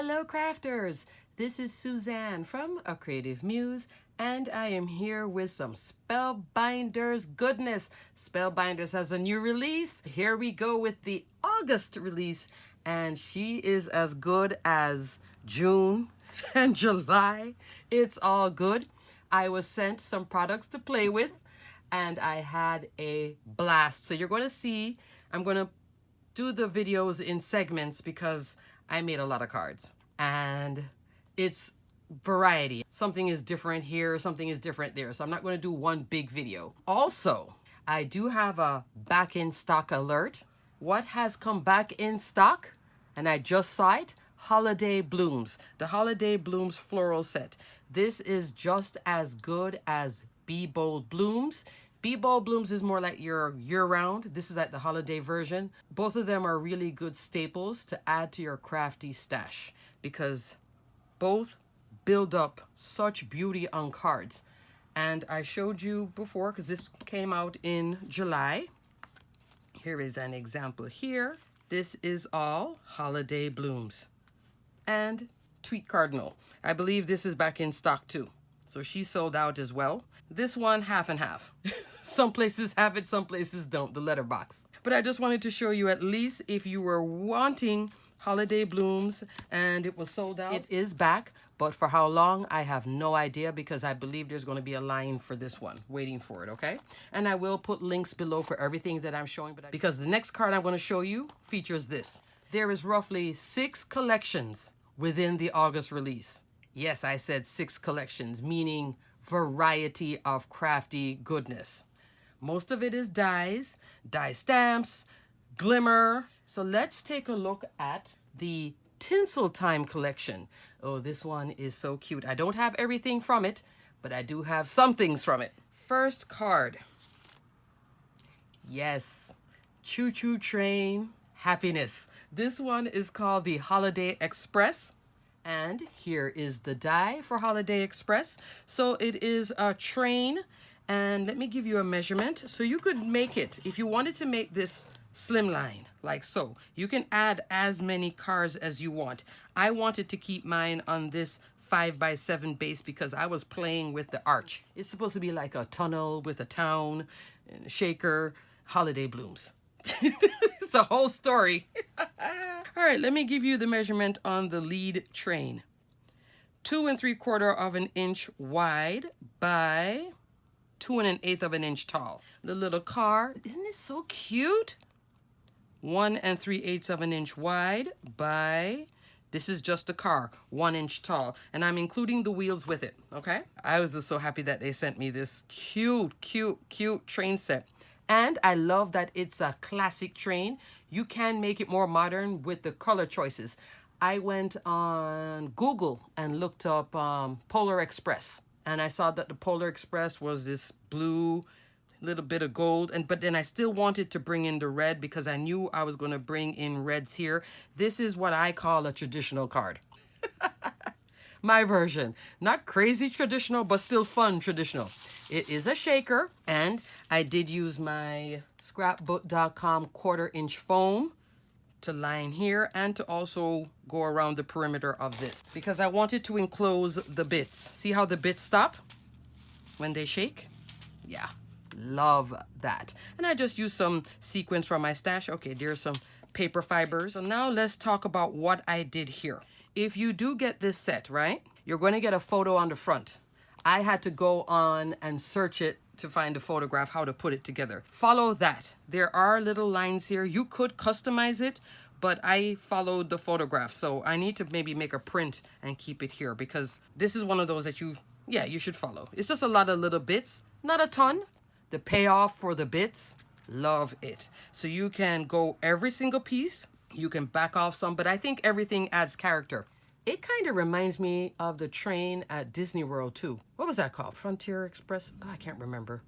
Hello crafters, this is Suzanne from A Creative Muse and I am here with some Spellbinders goodness. Spellbinders has a new release. Here we go with the August release and she is as good as June and July. It's all good. I was sent some products to play with and I had a blast. So you're going to see, I'm going to do the videos in segments because I made a lot of cards and it's variety. Something is different here, something is different there. So I'm not going to do one big video. Also, I do have a back in stock alert. What has come back in stock? And I just saw it. Holiday Blooms. The Holiday Blooms floral set. This is just as good as Be Bold Blooms. Be Bold Blooms is more like your year-round. This is like the holiday version. Both of them are really good staples to add to your crafty stash because both build up such beauty on cards. And I showed you before because this came out in July. Here is an example here. This is all Holiday Blooms. And Tweet Cardinal. I believe this is back in stock too. So she sold out as well. This one, half and half. Some places have it, some places don't, the letterbox. But I just wanted to show you at least if you were wanting Holiday Blooms and it was sold out. It is back, but for how long, I have no idea because I believe there's going to be a line for this one, waiting for it, okay? And I will put links below for everything that I'm showing, because the next card I'm going to show you features this. There is roughly 6 collections within the August release. Yes, I said 6 collections, meaning variety of crafty goodness. Most of it is dies, die stamps, glimmer. So let's take a look at the Tinsel Time Collection. Oh, this one is so cute. I don't have everything from it, but I do have some things from it. First card. Yes, Choo Choo Train Happiness. This one is called the Holiday Express. And here is the die for Holiday Express. So it is a train. And let me give you a measurement. So you could make it, if you wanted to make this slimline, like so, you can add as many cars as you want. I wanted to keep mine on this 5x7 base because I was playing with the arch. It's supposed to be like a tunnel with a town, and a shaker, Holiday Blooms. It's a whole story. All right, let me give you the measurement on the lead train. 2 3/4 of an inch wide by 2 1/8 of an inch tall. The little car, isn't this so cute? 1 3/8 of an inch wide by, this is just a car, 1 inch tall. And I'm including the wheels with it, okay? I was just so happy that they sent me this cute train set. And I love that it's a classic train. You can make it more modern with the color choices. I went on Google and looked up Polar Express. And I saw that the Polar Express was this blue, little bit of gold. But then I still wanted to bring in the red because I knew I was going to bring in reds here. This is what I call a traditional card. My version. Not crazy traditional, but still fun traditional. It is a shaker, and I did use my scrapbook.com 1/4 inch foam to line here and to also go around the perimeter of this because I wanted to enclose the bits. See how the bits stop when they shake? Yeah, love that. And I just used some sequins from my stash. Okay, there's some paper fibers. So now let's talk about what I did here. If you do get this set, right, you're going to get a photo on the front. I had to go on and search it to find a photograph, how to put it together. Follow that. There are little lines here. You could customize it, but I followed the photograph. So I need to maybe make a print and keep it here because this is one of those that you should follow. It's just a lot of little bits, not a ton. The payoff for the bits, love it. So you can go every single piece. You can back off some, but I think everything adds character. It kind of reminds me of the train at Disney World too. What was that called? Frontier Express? Oh, I can't remember.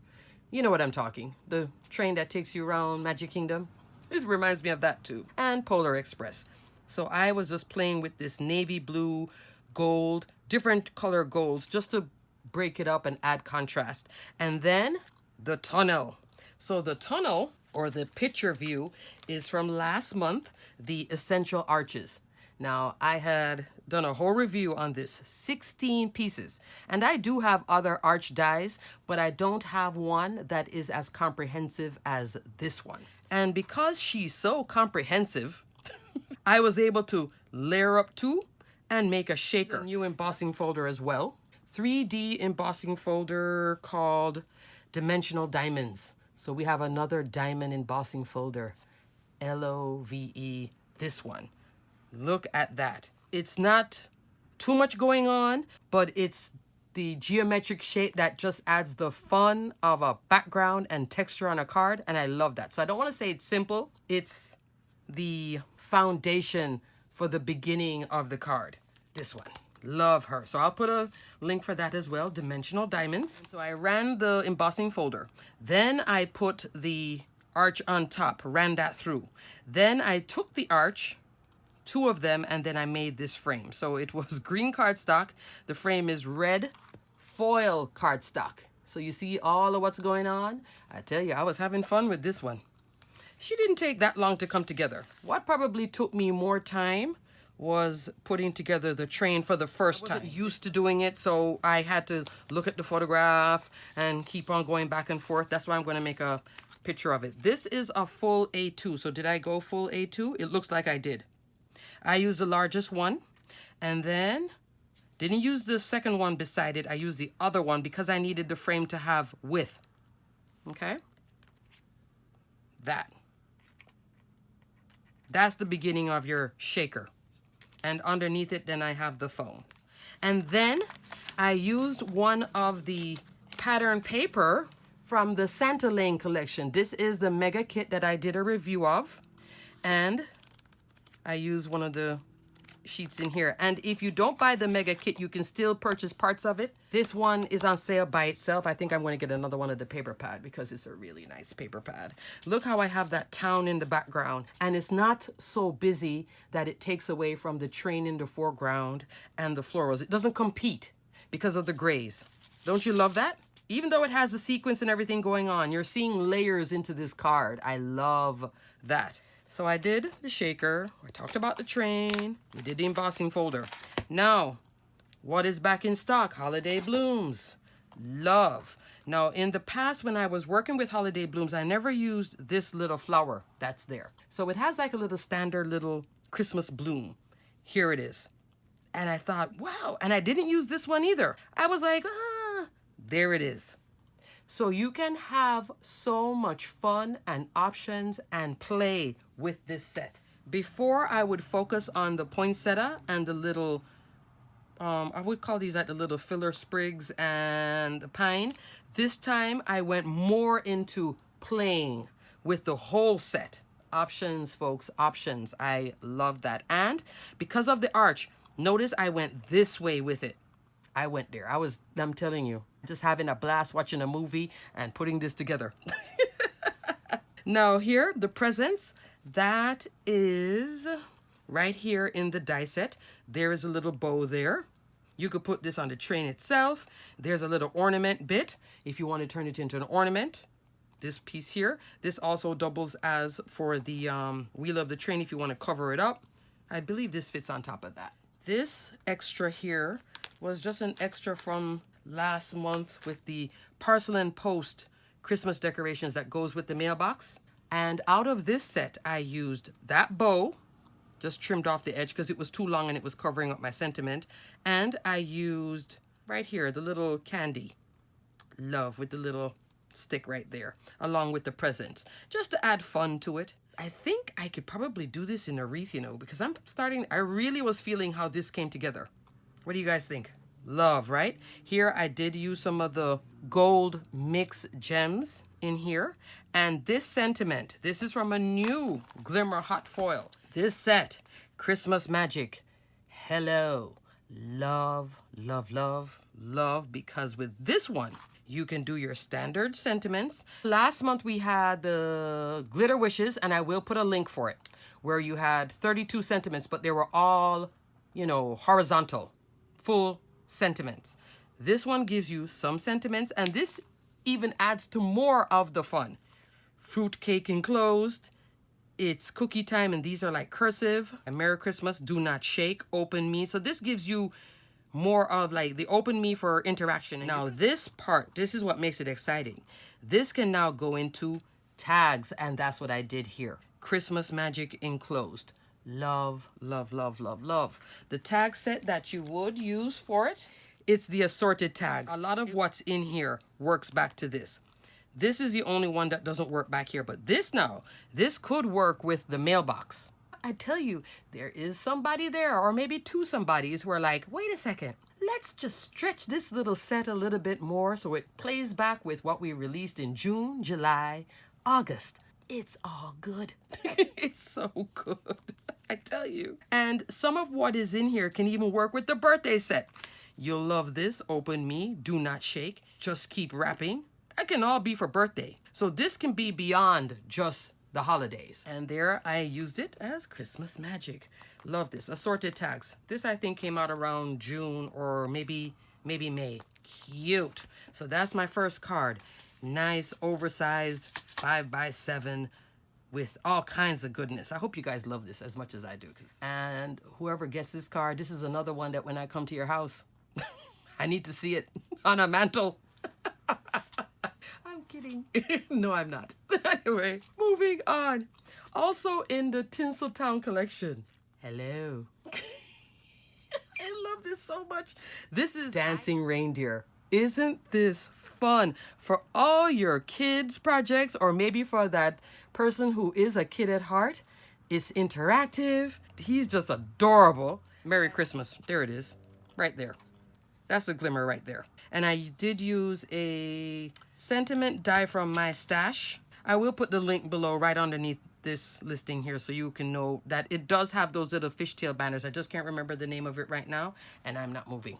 You know what I'm talking. The train that takes you around Magic Kingdom. It reminds me of that too. And Polar Express. So I was just playing with this navy blue, gold, different color golds just to break it up and add contrast. And then the tunnel. So the tunnel, or the picture view, is from last month, the Essential Arches. Now, I had done a whole review on this, 16 pieces. And I do have other arch dies, but I don't have one that is as comprehensive as this one. And because she's so comprehensive, I was able to layer up two and make a shaker. A new embossing folder as well. 3D embossing folder called Dimensional Diamonds. So we have another diamond embossing folder, LOVE, this one. Look at that. It's not too much going on, but it's the geometric shape that just adds the fun of a background and texture on a card, and I love that. So I don't want to say it's simple. It's the foundation for the beginning of the card. This one. Love her. So I'll put a link for that as well, Dimensional Diamonds. So I ran the embossing folder. Then I put the arch on top, ran that through. Then I took the arch, two of them, and then I made this frame. So it was green cardstock. The frame is red foil cardstock. So you see all of what's going on? I tell you, I was having fun with this one. She didn't take that long to come together. What probably took me more time was putting together the train for the first time. I wasn't used to doing it, so I had to look at the photograph and keep on going back and forth. That's why I'm going to make a picture of it. This is a full A2. So did I go full A2? It looks like I did. I used the largest one, and then didn't use the second one beside it. I used the other one because I needed the frame to have width. Okay? That's the beginning of your shaker. And underneath it, then I have the foam. And then I used one of the pattern paper from the Santa Lane collection. This is the mega kit that I did a review of. And I use one of the sheets in here. And if you don't buy the mega kit, you can still purchase parts of it. This one is on sale by itself. I think I'm going to get another one of the paper pad because it's a really nice paper pad. Look how I have that town in the background. And it's not so busy that it takes away from the train in the foreground and the florals. It doesn't compete because of the grays. Don't you love that? Even though it has the sequence and everything going on, you're seeing layers into this card. I love that. So I did the shaker, I talked about the train, we did the embossing folder. Now, what is back in stock? Holiday Blooms. Love. Now, in the past when I was working with Holiday Blooms, I never used this little flower that's there. So it has like a little standard little Christmas bloom. Here it is. And I thought, wow, and I didn't use this one either. I was like, there it is. So you can have so much fun and options and play with this set. Before I would focus on the poinsettia and the little, I would call these like the little filler sprigs and the pine. This time I went more into playing with the whole set. Options, folks, options. I love that. And because of the arch, notice I went this way with it. I went there. I'm telling you, just having a blast watching a movie and putting this together. Now here, the presents, that is right here in the die set. There is a little bow there. You could put this on the train itself. There's a little ornament bit if you want to turn it into an ornament. This piece here. This also doubles as for the wheel of the train if you want to cover it up. I believe this fits on top of that. This extra here was just an extra from last month with the parcel and post Christmas decorations that goes with the mailbox. And out of this set, I used that bow, just trimmed off the edge because it was too long and it was covering up my sentiment. And I used right here, the little candy, love, with the little stick right there, along with the presents, just to add fun to it. I think I could probably do this in a wreath, you know, because I really was feeling how this came together. What do you guys think? Love, right? Here I did use some of the gold mix gems in here. And this sentiment, this is from a new Glimmer Hot Foil. This set, Christmas Magic. Hello. Love, love, love, love, because with this one, you can do your standard sentiments. Last month we had the Glitter Wishes, and I will put a link for it, where you had 32 sentiments, but they were all, you know, horizontal, full sentiments. This one gives you some sentiments, and this even adds to more of the fun. Fruitcake enclosed. it's cookie time, and these are like cursive. And Merry Christmas, do not shake, open me. So this gives you more of like the open me for interaction. Now this part, this is what makes it exciting. This can now go into tags, and that's what I did here. Christmas magic enclosed. Love, love, love, love, love. The tag set that you would use for it, it's the assorted tags. A lot of what's in here works back to this. This is the only one that doesn't work back here, but this now, this could work with the mailbox. I tell you, there is somebody there, or maybe two somebodies who are like, wait a second, let's just stretch this little set a little bit more so it plays back with what we released in June, July, August. It's all good. It's so good, I tell you. And some of what is in here can even work with the birthday set. You'll love this. Open me, do not shake, just keep wrapping. That can all be for birthday. So this can be beyond just the holidays. And there I used it as Christmas magic. Love this. Assorted tags. This I think came out around June or maybe May. Cute. So that's my first card. Nice oversized 5x7 with all kinds of goodness. I hope you guys love this as much as I do. And whoever gets this card, this is another one that when I come to your house, I need to see it on a mantle. I'm kidding. No, I'm not. Anyway, moving on. Also in the Tinsel Time Collection. Hello. I love this so much. This is Dancing Reindeer. Isn't this fun for all your kids' projects, or maybe for that person who is a kid at heart? It's interactive. He's just adorable. Merry Christmas. There it is. Right there. That's the glimmer right there. And I did use a sentiment die from my stash. I will put the link below right underneath this listing here so you can know that it does have those little fishtail banners. I just can't remember the name of it right now, and I'm not moving.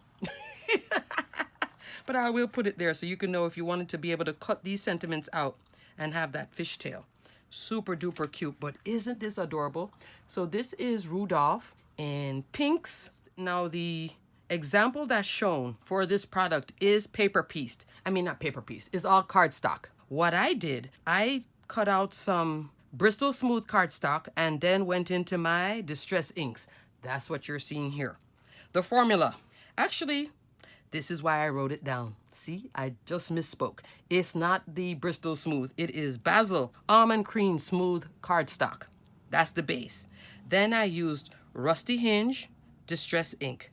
But I will put it there so you can know if you wanted to be able to cut these sentiments out and have that fishtail. Super duper cute, but isn't this adorable? So this is Rudolph in pinks. Now the example that's shown for this product is paper pieced. I mean, not paper pieced, it's all cardstock. What I did, I cut out some Bristol Smooth cardstock and then went into my Distress inks. That's what you're seeing here. The formula. Actually, this is why I wrote it down. See, I just misspoke. It's not the Bristol Smooth. It is Basil Almond Cream Smooth cardstock. That's the base. Then I used Rusty Hinge Distress ink.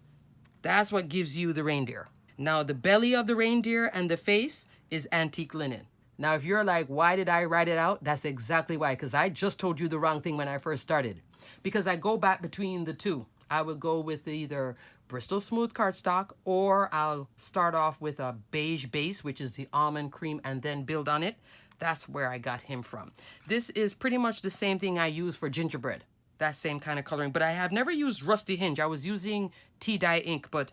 That's what gives you the reindeer. Now the belly of the reindeer and the face is antique linen. Now if you're like, why did I write it out? That's exactly why, because I just told you the wrong thing when I first started. Because I go back between the two. I would go with either Bristol Smooth cardstock, or I'll start off with a beige base, which is the almond cream, and then build on it. That's where I got him from. This is pretty much the same thing I use for gingerbread. That same kind of coloring, but I have never used Rusty Hinge. I was using tea dye ink, but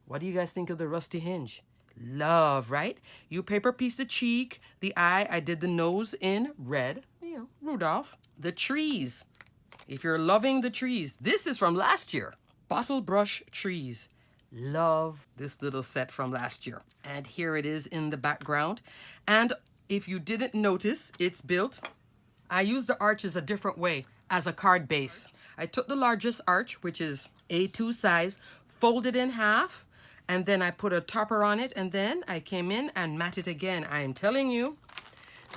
what do you guys think of the Rusty Hinge? Love, right? You paper piece the cheek, the eye. I did the nose in red, you know, Rudolph. The trees. If you're loving the trees, this is from last year. Bottle brush trees. Love this little set from last year. And here it is in the background. And if you didn't notice, it's built. I used the arches a different way as a card base. I took the largest arch, which is A2 size, folded in half, and then I put a topper on it, and then I came in and matted again. I am telling you,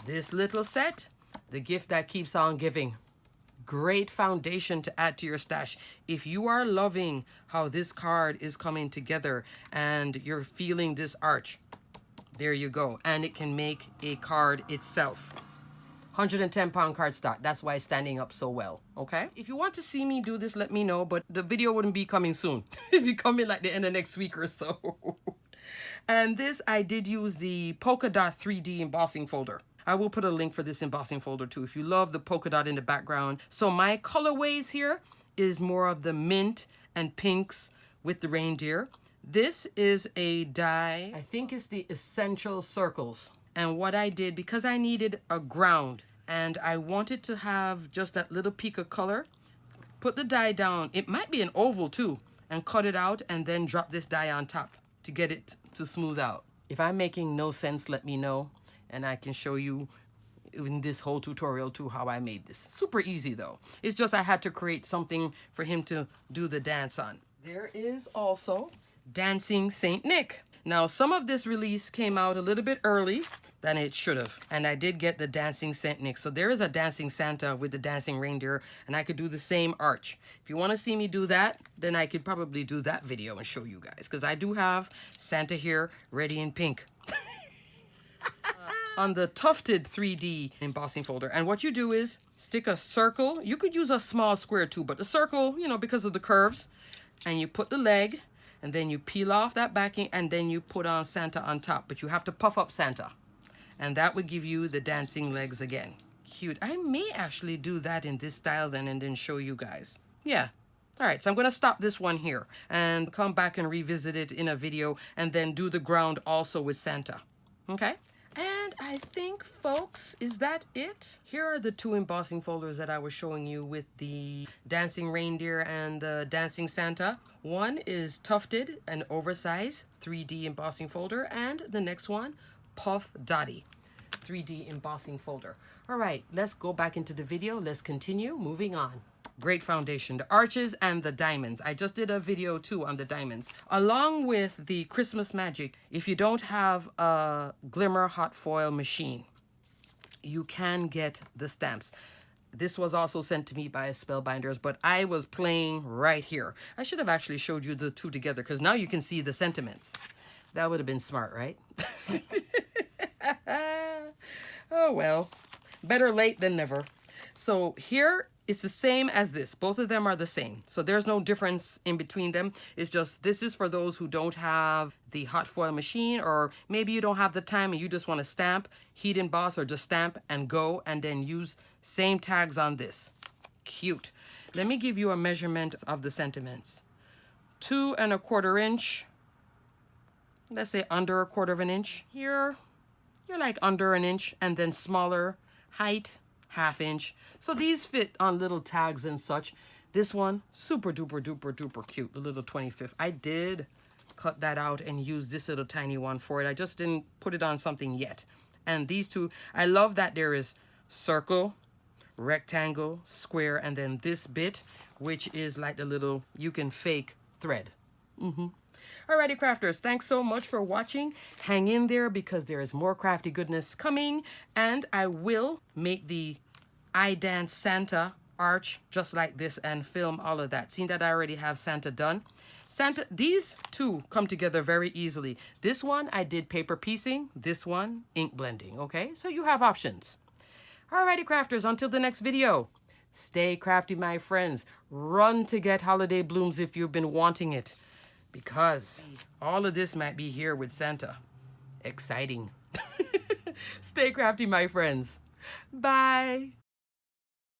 this little set, the gift that keeps on giving. Great foundation to add to your stash. If you are loving how this card is coming together and you're feeling this arch, there you go. And it can make a card itself. 110-pound cardstock. That's why it's standing up so well. Okay? If you want to see me do this, let me know. But the video wouldn't be coming soon. It'd be coming like the end of next week or so. And this, I did use the polka dot 3D embossing folder. I will put a link for this embossing folder too if you love the polka dot in the background. So my colorways here is more of the mint and pinks with the reindeer. This is a die. I think it's the Essential Circles. And what I did, because I needed a ground and I wanted to have just that little peak of color, put the die down. It might be an oval too, and cut it out and then drop this die on top to get it to smooth out. If I'm making no sense, let me know. And I can show you in this whole tutorial to how I made this. Super easy though. It's just I had to create something for him to do the dance on. There is also Dancing Saint Nick. Now, some of this release came out a little bit early than it should have. And I did get the Dancing Saint Nick. So there is a Dancing Santa with the Dancing Reindeer, and I could do the same arch. If you want to see me do that, then I could probably do that video and show you guys, because I do have Santa here ready in pink. On the tufted 3D embossing folder. And what you do is stick a circle. You could use a small square too, but the circle, you know, because of the curves. And you put the leg, and then you peel off that backing, and then you put on Santa on top. But you have to puff up Santa. And that would give you the dancing legs again. Cute. I may actually do that in this style then and then show you guys. Yeah. All right, so I'm going to stop this one here and come back and revisit it in a video and then do the ground also with Santa. Okay? And I think, folks, is that it? Here are the two embossing folders that I was showing you with the Dancing Reindeer and the Dancing Santa. One is tufted and oversized 3D embossing folder, and the next one, Puff Dotty 3D embossing folder. All right, let's go back into the video. Let's continue moving on. Great foundation, the arches and the diamonds. I just did a video too on the diamonds. Along with the Christmas magic, if you don't have a glimmer hot foil machine, you can get the stamps. This was also sent to me by Spellbinders, but I was playing right here. I should have actually showed you the two together, because now you can see the sentiments. That would have been smart, right? Oh well, better late than never. So here, it's the same as this. Both of them are the same. So there's no difference in between them. It's just, this is for those who don't have the hot foil machine, or maybe you don't have the time and you just want to stamp, heat emboss, or just stamp and go, and then use same tags on this. Cute. Let me give you a measurement of the sentiments. 2 1/4 inch. Let's say under 1/4 inch. Here, you're like under an inch, and then smaller height, 1/2 inch. So these fit on little tags and such. This one, super duper duper duper cute, the little 25th. I did cut that out and use this little tiny one for it. I just didn't put it on something yet. And these two, I love that there is circle, rectangle, square, and then this bit, which is like the little, you can fake thread. Alrighty, crafters, thanks so much for watching. Hang in there, because there is more crafty goodness coming, and I will make the I Dance Santa arch just like this and film all of that. Seeing that I already have Santa done. Santa, these two come together very easily. This one I did paper piecing, this one ink blending, okay? So you have options. Alrighty, crafters, until the next video. Stay crafty, my friends. Run to get holiday blooms if you've been wanting it, because all of this might be here with Santa. Exciting. Stay crafty, my friends. Bye.